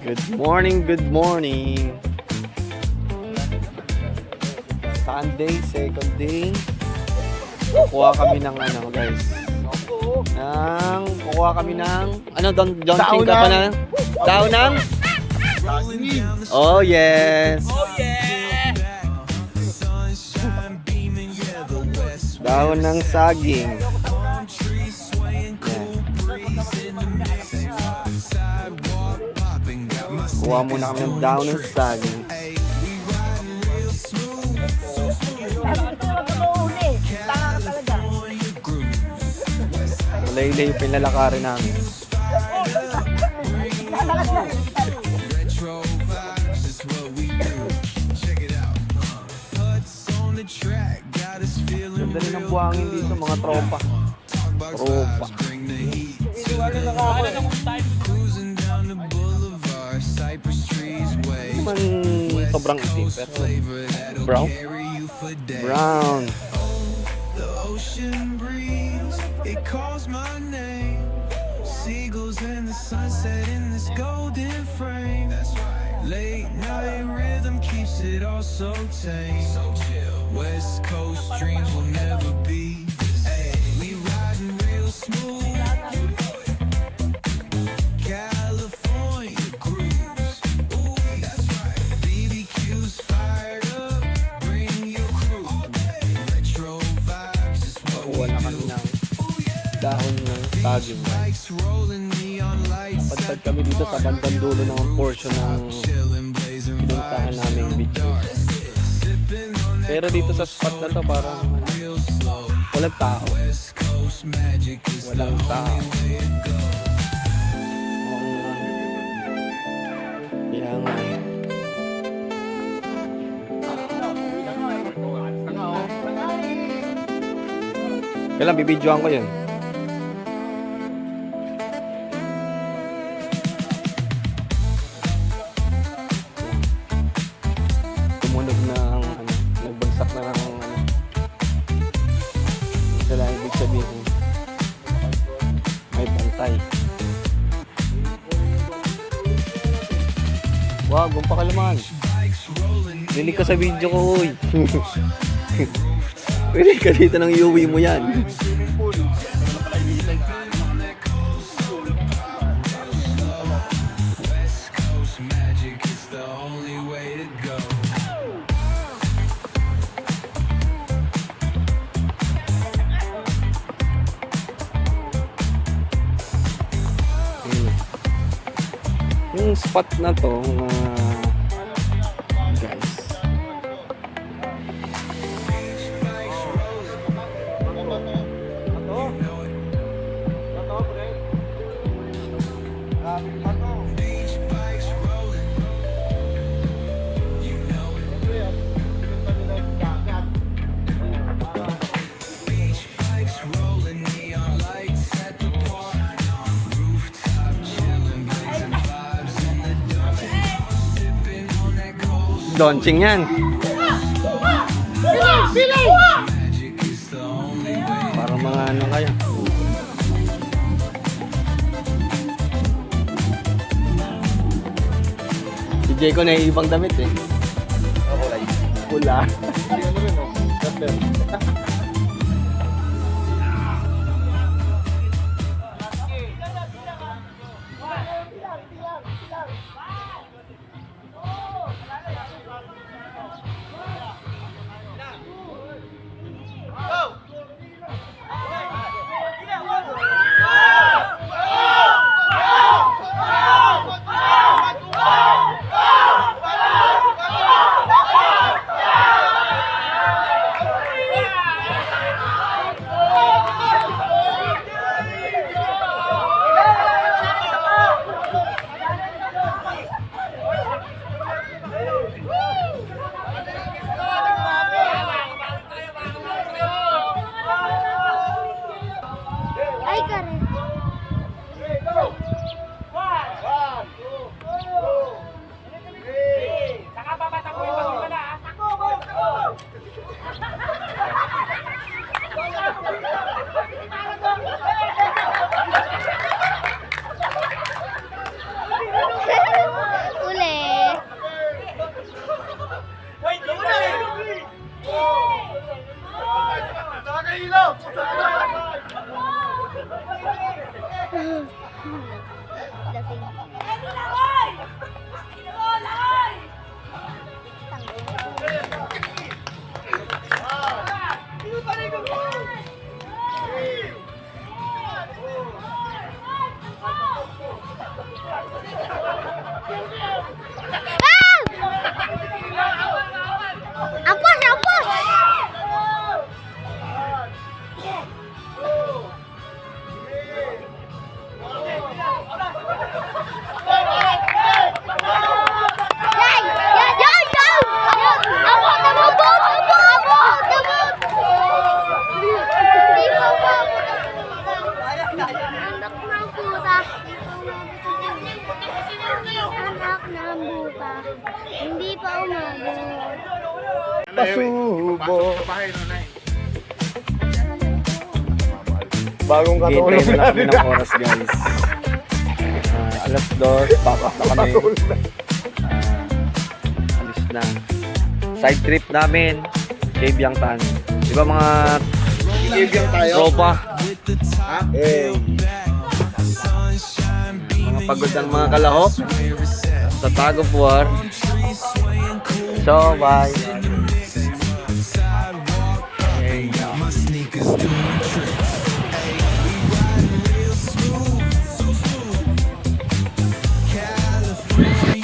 Good morning, good morning. Sunday, second day. Kukuha kami ng ano, guys. Kukuha kami ng ano, Ching ka pa na? Daon ng? Oh yes. Oh yeah! Daon ng saging. Kuha muna kami ng daon ng saging. Malay-lay yung pinalakarin namin. Ganda rin ang buhangin dito, mga tropa. Tropa. Hindi man sobrang itim, pero brown. Brown. It calls my name. Seagulls in the sunset in this golden frame. That's right. Late night rhythm keeps it all so tame. So chill. West Coast dreams will never be the same. We riding real smooth. California grooves. Ooh, that's right. BBQ's fired up. Bring your crew. Retro vibes is what we Kuha na kami ng dahon ng saging. Pagtag kami dito sa bandang dulo ng portion ng pinuntahan namin beach. Pero dito sa spot na to parang walang tao. Walang tao. Kaya nga. Kailan bibidyoan ko yun? Tumunog ng ano, nagbagsak na ng ano. Ito lang ibig sabihin. May pantay. Wow, gumpa ka naman. Dinig ka sa video ko, uy. Pwede ka dito nang iuwi mo yan. Yung spot na to, guys. Launching yan. Para mga ano kayo. Si Jayco na ibang damit eh. Kulay. Pula. lasing. Ampun, ampun. Yan, yan, yan, yan. Ampun, ampun, ampun, ampun. Hindi po po. Anak ng puta. Anak ng buta. Hindi pa umabot. Pasubo. Bagong katulog Hintay na lang kami na. ng oras, guys. Alas 2, pack up na kami. Alis na. Side trip namin, Cave Yangtan. Di ba mga Ibigyan tayo. tropa? Eh. Mga pagod ang mga kalahok sa Tag of War. So, bye. My sneakers doing